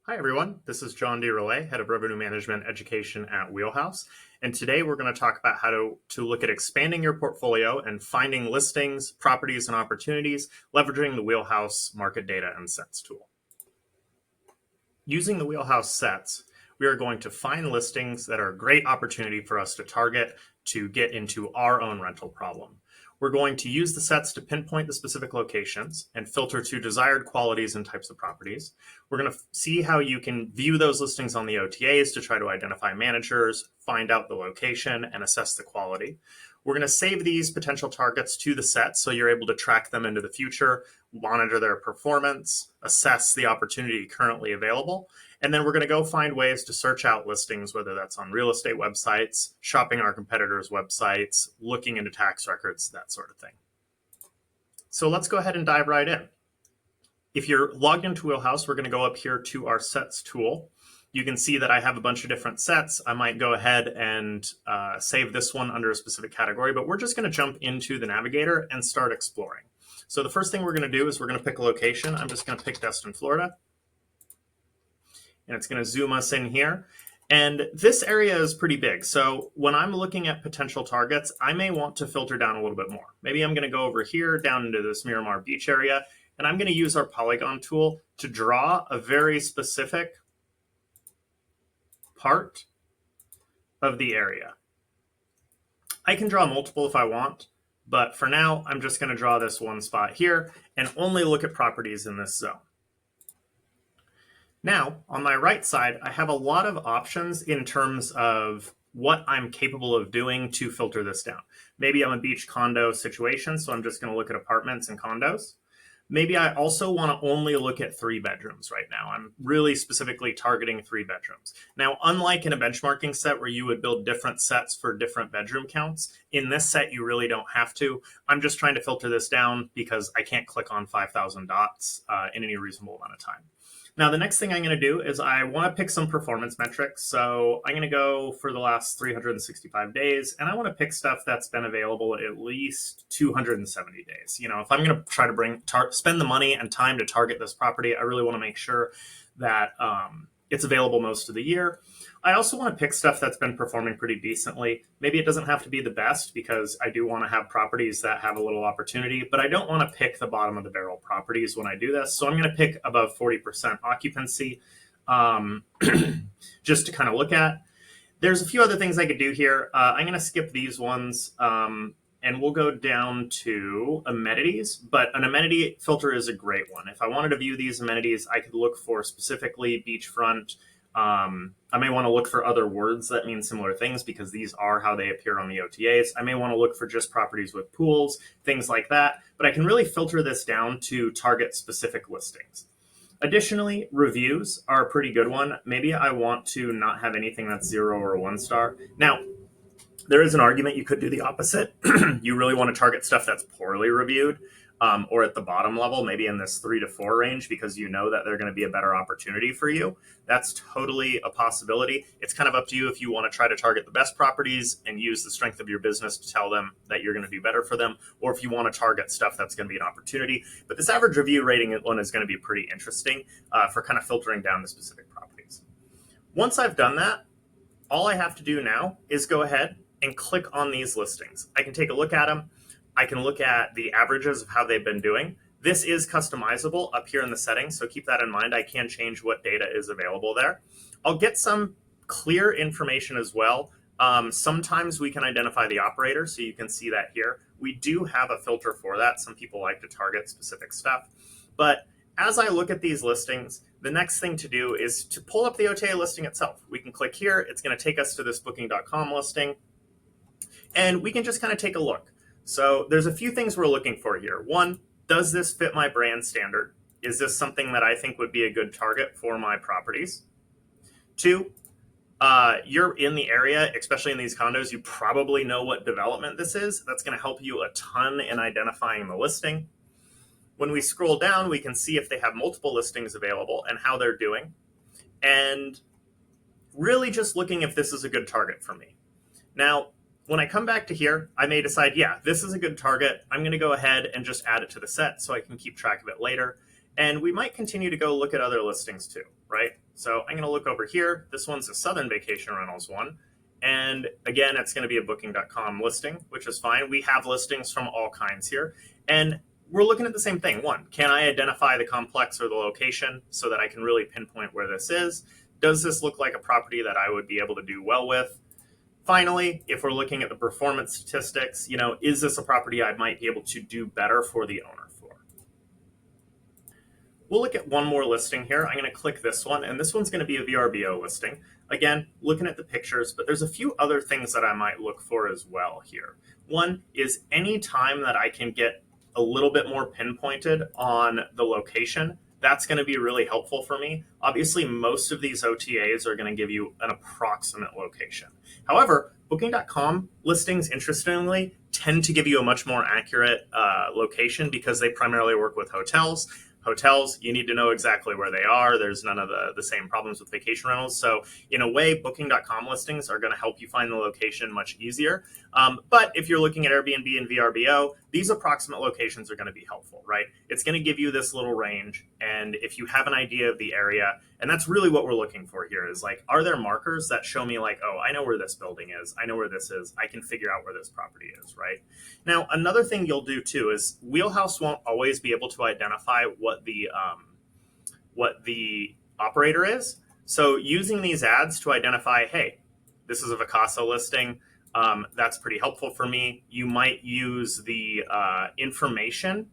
Hi, everyone. This is John DeRelay, Head of Revenue Management Education at Wheelhouse. And today we're going to talk about how to look at expanding your portfolio and finding listings, properties, and opportunities, leveraging the Wheelhouse Market Data and Sets tool. Using the Wheelhouse Sets, we are going to find listings that are a great opportunity for us to target to get into our own rental problem. We're going to use the sets to pinpoint the specific locations and filter to desired qualities and types of properties. We're going to see how you can view those listings on the OTAs to try to identify managers, find out the location, and assess the quality. We're going to save these potential targets to the set so you're able to track them into the future, monitor their performance, assess the opportunity currently available, and then we're going to go find ways to search out listings, whether that's on real estate websites, shopping our competitors' websites, looking into tax records, that sort of thing. So let's go ahead and dive right in. If you're logged into Wheelhouse, we're going to go up here to our Sets tool. You can see that I have a bunch of different sets. I might go ahead and save this one under a specific category, but we're just going to jump into the navigator and start exploring. So the first thing we're going to do is we're going to pick a location. I'm just going to pick Destin, Florida. And it's going to zoom us in here. And this area is pretty big. So when I'm looking at potential targets, I may want to filter down a little bit more. Maybe I'm going to go over here down into this Miramar Beach area, and I'm going to use our polygon tool to draw a very specific part of the area. I can draw multiple if I want, but for now, I'm just going to draw this one spot here and only look at properties in this zone. Now, on my right side, I have a lot of options in terms of what I'm capable of doing to filter this down. Maybe I'm a beach condo situation, so I'm just going to look at apartments and condos. Maybe I also want to only look at 3 bedrooms right now. I'm really specifically targeting 3 bedrooms. Now, unlike in a benchmarking set where you would build different sets for different bedroom counts, in this set, you really don't have to. I'm just trying to filter this down because I can't click on 5,000 dots in any reasonable amount of time. Now, the next thing I'm going to do is I want to pick some performance metrics. So I'm going to go for the last 365 days, and I want to pick stuff that's been available at least 270 days. If I'm going to try to spend the money and time to target this property, I really want to make sure that it's available most of the year. I also want to pick stuff that's been performing pretty decently. Maybe it doesn't have to be the best because I do want to have properties that have a little opportunity, but I don't want to pick the bottom of the barrel properties when I do this. So I'm going to pick above 40% occupancy just to kind of look at. There's a few other things I could do here. I'm going to skip these ones and we'll go down to amenities, but an amenity filter is a great one. If I wanted to view these amenities, I could look for specifically beachfront. I may want to look for other words that mean similar things because these are how they appear on the OTAs. I may want to look for just properties with pools, things like that, but I can really filter this down to target specific listings. Additionally, reviews are a pretty good one. Maybe I want to not have anything that's 0 or 1 star. Now, there is an argument you could do the opposite. You really want to target stuff that's poorly reviewed. Or at the bottom level, maybe in this 3 to 4 range, because you know that they're going to be a better opportunity for you. That's totally a possibility. It's kind of up to you if you want to try to target the best properties and use the strength of your business to tell them that you're going to do better for them, or if you want to target stuff that's going to be an opportunity. But this average review rating one is going to be pretty interesting for kind of filtering down the specific properties. Once I've done that, all I have to do now is go ahead and click on these listings. I can take a look at them. I can look at the averages of how they've been doing. This is customizable up here in the settings, so keep that in mind. I can change what data is available there. I'll get some clear information as well. Sometimes we can identify the operator, so you can see that here. We do have a filter for that. Some people like to target specific stuff. But as I look at these listings, the next thing to do is to pull up the OTA listing itself. We can click here. It's going to take us to this booking.com listing, and we can just kind of take a look. So there's a few things we're looking for here. One, does this fit my brand standard? Is this something that I think would be a good target for my properties? 2, you're in the area, especially in these condos, you probably know what development this is. That's going to help you a ton in identifying the listing. When we scroll down, we can see if they have multiple listings available and how they're doing. And really just looking if this is a good target for me. Now, when I come back to here, I may decide, yeah, this is a good target. I'm going to go ahead and just add it to the set so I can keep track of it later. And we might continue to go look at other listings too, right? So I'm going to look over here. This one's a Southern Vacation Rentals one. And again, it's going to be a booking.com listing, which is fine. We have listings from all kinds here. And we're looking at the same thing. One, can I identify the complex or the location so that I can really pinpoint where this is? Does this look like a property that I would be able to do well with? Finally, if we're looking at the performance statistics, is this a property I might be able to do better for the owner for? We'll look at one more listing here. I'm going to click this one, and this one's going to be a VRBO listing. Again, looking at the pictures, but there's a few other things that I might look for as well here. One is any time that I can get a little bit more pinpointed on the location, that's going to be really helpful for me. Obviously, most of these OTAs are going to give you an approximate location. However, Booking.com listings, interestingly, tend to give you a much more accurate location because they primarily work with hotels. Hotels, you need to know exactly where they are. There's none of the same problems with vacation rentals. So in a way, Booking.com listings are going to help you find the location much easier. But if you're looking at Airbnb and VRBO, these approximate locations are going to be helpful, right? It's going to give you this little range. And if you have an idea of the area, and that's really what we're looking for here is like, are there markers that show me like, oh, I know where this building is. I know where this is. I can figure out where this property is, right? Now, another thing you'll do too is Wheelhouse won't always be able to identify what the operator is. So using these ads to identify, hey, this is a Vacasa listing, that's pretty helpful for me. You might use the information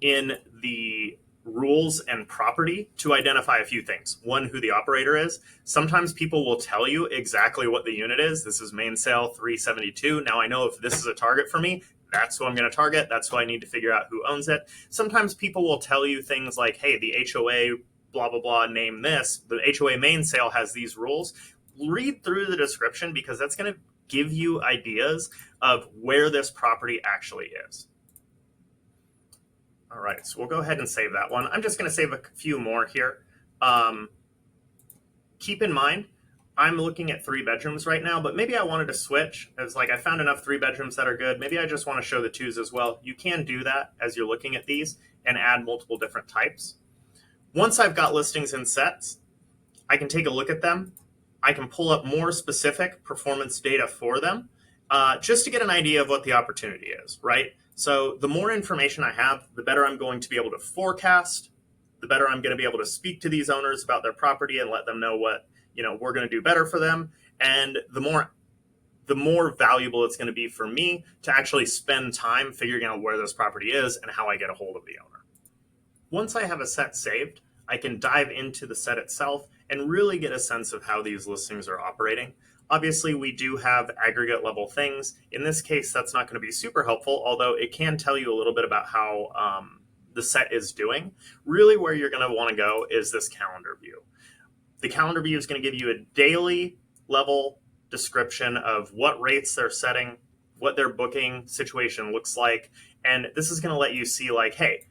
in the rules and property to identify a few things. One, who the operator is. Sometimes people will tell you exactly what the unit is. This is main sale 372. Now I know if this is a target for me, that's who I'm going to target. That's who I need to figure out who owns it. Sometimes people will tell you things like, hey, the HOA, blah, blah, blah, name this. The HOA main sale has these rules. Read through the description because that's going to give you ideas of where this property actually is. All right, so we'll go ahead and save that one. I'm just going to save a few more here. Keep in mind, I'm looking at 3 bedrooms right now, but maybe I wanted to switch. It's like I found enough 3 bedrooms that are good. Maybe I just want to show the 2s as well. You can do that as you're looking at these and add multiple different types. Once I've got listings in sets, I can take a look at them. I can pull up more specific performance data for them just to get an idea of what the opportunity is, right? So the more information I have, the better I'm going to be able to forecast, the better I'm going to be able to speak to these owners about their property and let them know what we're going to do better for them. And the more valuable it's going to be for me to actually spend time figuring out where this property is and how I get a hold of the owner. Once I have a set saved, I can dive into the set itself and really get a sense of how these listings are operating. Obviously, we do have aggregate level things. In this case, that's not going to be super helpful, although it can tell you a little bit about how the set is doing. Really, where you're going to want to go is this calendar view. The calendar view is going to give you a daily level description of what rates they're setting, what their booking situation looks like. And this is going to let you see like, hey,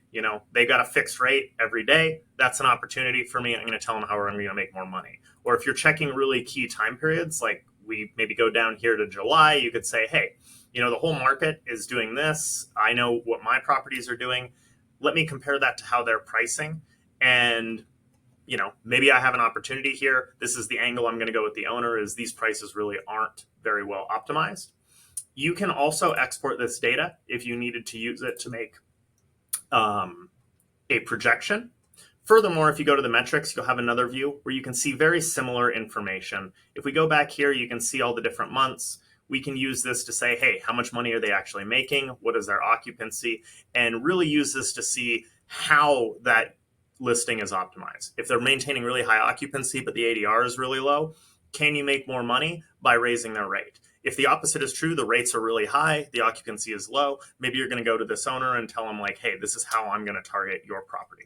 they got a fixed rate every day. That's an opportunity for me. I'm going to tell them how I'm going to make more money. Or if you're checking really key time periods, like we maybe go down here to July, you could say, hey, the whole market is doing this. I know what my properties are doing. Let me compare that to how they're pricing. And maybe I have an opportunity here. This is the angle I'm going to go with the owner is these prices really aren't very well optimized. You can also export this data if you needed to use it to make a projection. Furthermore, if you go to the metrics, you'll have another view where you can see very similar information. If we go back here, you can see all the different months. We can use this to say, hey, how much money are they actually making? What is their occupancy? And really use this to see how that listing is optimized. If they're maintaining really high occupancy, but the ADR is really low, can you make more money by raising their rate? If the opposite is true, the rates are really high, the occupancy is low, maybe you're going to go to this owner and tell them like, hey, this is how I'm going to target your property.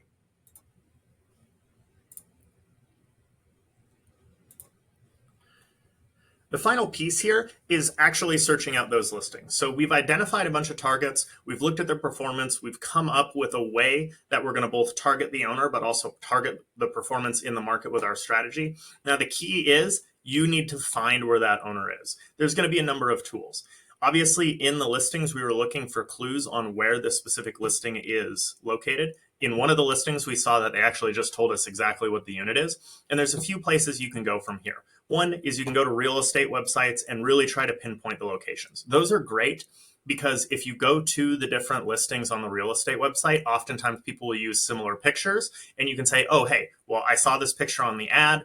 The final piece here is actually searching out those listings. So we've identified a bunch of targets, we've looked at their performance, we've come up with a way that we're going to both target the owner, but also target the performance in the market with our strategy. Now, the key is you need to find where that owner is. There's going to be a number of tools. Obviously, in the listings, we were looking for clues on where the specific listing is located. in one of the listings, we saw that they actually just told us exactly what the unit is. And there's a few places you can go from here. One is you can go to real estate websites and really try to pinpoint the locations. Those are great because if you go to the different listings on the real estate website, oftentimes people will use similar pictures, and you can say, oh, hey, well, I saw this picture on the ad.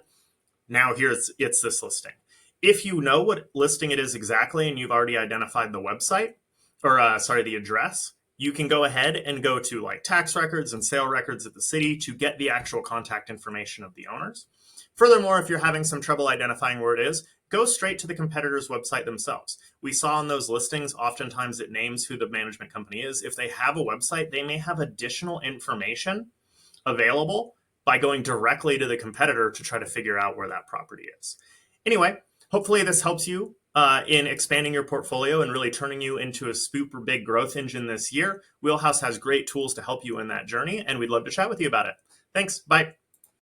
Now it's this listing. If you know what listing it is exactly and you've already identified the website, or the address, you can go ahead and go to like tax records and sale records at the city to get the actual contact information of the owners. Furthermore, if you're having some trouble identifying where it is, go straight to the competitor's website themselves. We saw in those listings, oftentimes it names who the management company is. If they have a website, they may have additional information available by going directly to the competitor to try to figure out where that property is. Anyway, hopefully this helps you in expanding your portfolio and really turning you into a super big growth engine this year. Wheelhouse has great tools to help you in that journey, and we'd love to chat with you about it. Thanks. Bye.